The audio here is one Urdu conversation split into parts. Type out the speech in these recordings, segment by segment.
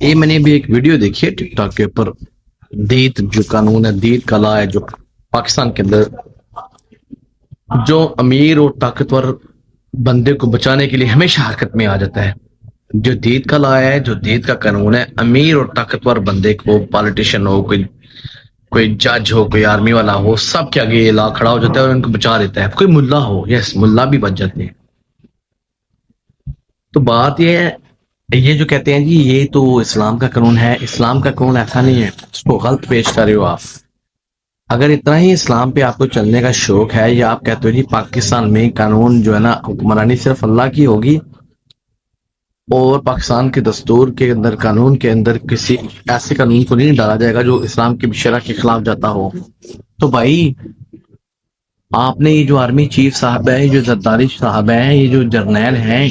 یہ میں نے بھی ایک ویڈیو دیکھی ہے ٹک ٹاک کے اوپر. دیت جو قانون ہے، دیت کا لا ہے جو پاکستان کے اندر، جو امیر اور طاقتور بندے کو بچانے کے لیے ہمیشہ حرکت میں آ جاتا ہے. جو دیت کا لا ہے، جو دیت کا قانون ہے، امیر اور طاقتور بندے کو، پالیٹیشین ہو، کوئی جج ہو، کوئی آرمی والا ہو، سب کے آگے یہ لا کھڑا ہو جاتا ہے اور ان کو بچا دیتا ہے. کوئی ملا ہو، یس ملا بھی بچ جاتے ہیں. تو بات یہ ہے، یہ جو کہتے ہیں جی یہ تو اسلام کا قانون ہے، اسلام کا قانون ایسا نہیں ہے، اس کو غلط پیش کر رہے ہو آپ. اگر اتنا ہی اسلام پہ آپ کو چلنے کا شوق ہے، یا آپ کہتے ہو جی پاکستان میں قانون جو ہے نا، حکمرانی صرف اللہ کی ہوگی اور پاکستان کے دستور کے اندر، قانون کے اندر کسی ایسے قانون کو نہیں ڈالا جائے گا جو اسلام کی شرع کے خلاف جاتا ہو، تو بھائی آپ نے یہ جو آرمی چیف صاحب ہے، جو زرداری صاحب ہیں، یہ جو جرنیل ہیں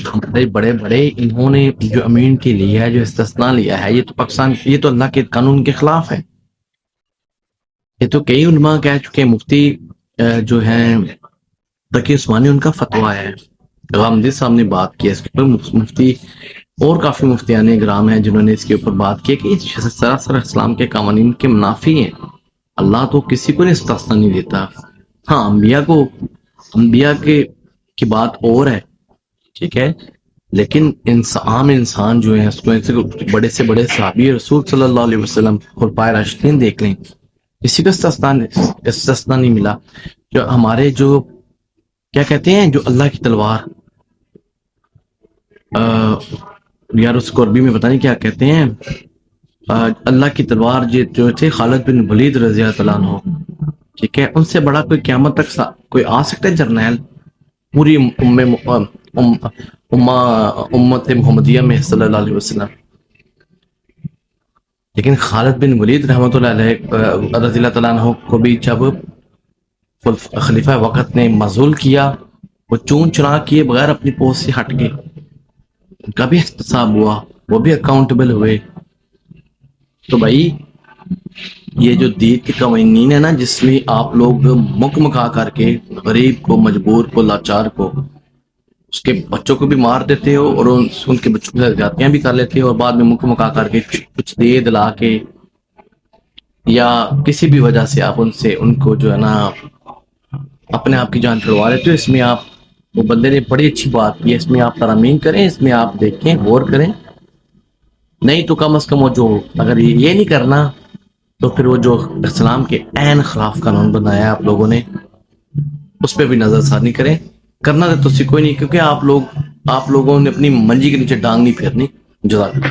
بڑے بڑے، انہوں نے جو امینٹی لی ہے، جو استثناء لیا ہے، یہ تو پاکستان، یہ تو اللہ کے قانون کے خلاف ہے. یہ تو کئی علماء کہہ چکے، مفتی جو ہیں تقی عثمانی، ان کا فتویٰ ہے. غامدی صاحب نے بات کی ہے اس کے اوپر، مفتی اور کافی مفتیان اکرام ہیں جنہوں نے اس کے اوپر بات کی کہ یہ سراسر اسلام کے قوانین کے منافی ہیں. اللہ تو کسی کو استثناء نہیں دیتا. ہاں انبیاء کی بات اور ہے، ٹھیک ہے، لیکن عام انسان جو ہے، اس کو بڑے سے بڑے صحابی رسول صلی اللہ علیہ وسلم، خلفائے راشدین دیکھ لیں، کسی کو استثناء نہیں ملا. جو ہمارے جو کیا کہتے ہیں، جو اللہ کی تلوار، یار اس کو عربی میں پتہ نہیں کیا کہتے ہیں، اللہ کی تلوار جو تھے خالد بن ولید رضی اللہ عنہ، ٹھیک ہے، ان سے بڑا کوئی قیامت تک کوئی آ سکتا ہے جرنیل پوری امت محمدیہ میں صلی اللہ علیہ وسلم. لیکن خالد بن ولید رحمۃ اللہ علیہ رضی اللہ تعالیٰ عنہ کو بھی جب خلیفہ وقت نے معزول کیا، وہ چون چرا کیے بغیر اپنی پوسٹ سے ہٹ گئے، ان کا بھی احتساب ہوا، وہ بھی اکاؤنٹیبل ہوئے. تو بھائی یہ جو دید کے قوانین ہے نا، جس میں آپ لوگ مکا کر کے غریب کو، مجبور کو، لاچار کو، اس کے بچوں کو بھی مار دیتے ہو اور ان کے بچوں سے زیادتیاں بھی کر لیتے ہو، اور بعد میں مکا کر کے کچھ دے دلا کے یا کسی بھی وجہ سے آپ ان کو جو ہے نا اپنے آپ کی جان چھڑوا لیتے ہو. اس میں آپ، وہ بندے نے بڑی اچھی بات کی ہے، اس میں آپ ترامیم کریں، اس میں آپ دیکھیں، غور کریں. نہیں تو کم از کم وہ جو، اگر یہ نہیں کرنا تو پھر وہ جو اسلام کے عین خلاف قانون بنایا ہے آپ لوگوں نے، اس پہ بھی نظر ثانی کریں. کرنا تو کوئی نہیں، کیونکہ آپ لوگوں نے اپنی منجی کے نیچے ڈانگ نہیں پھیرنی. جزاک اللہ.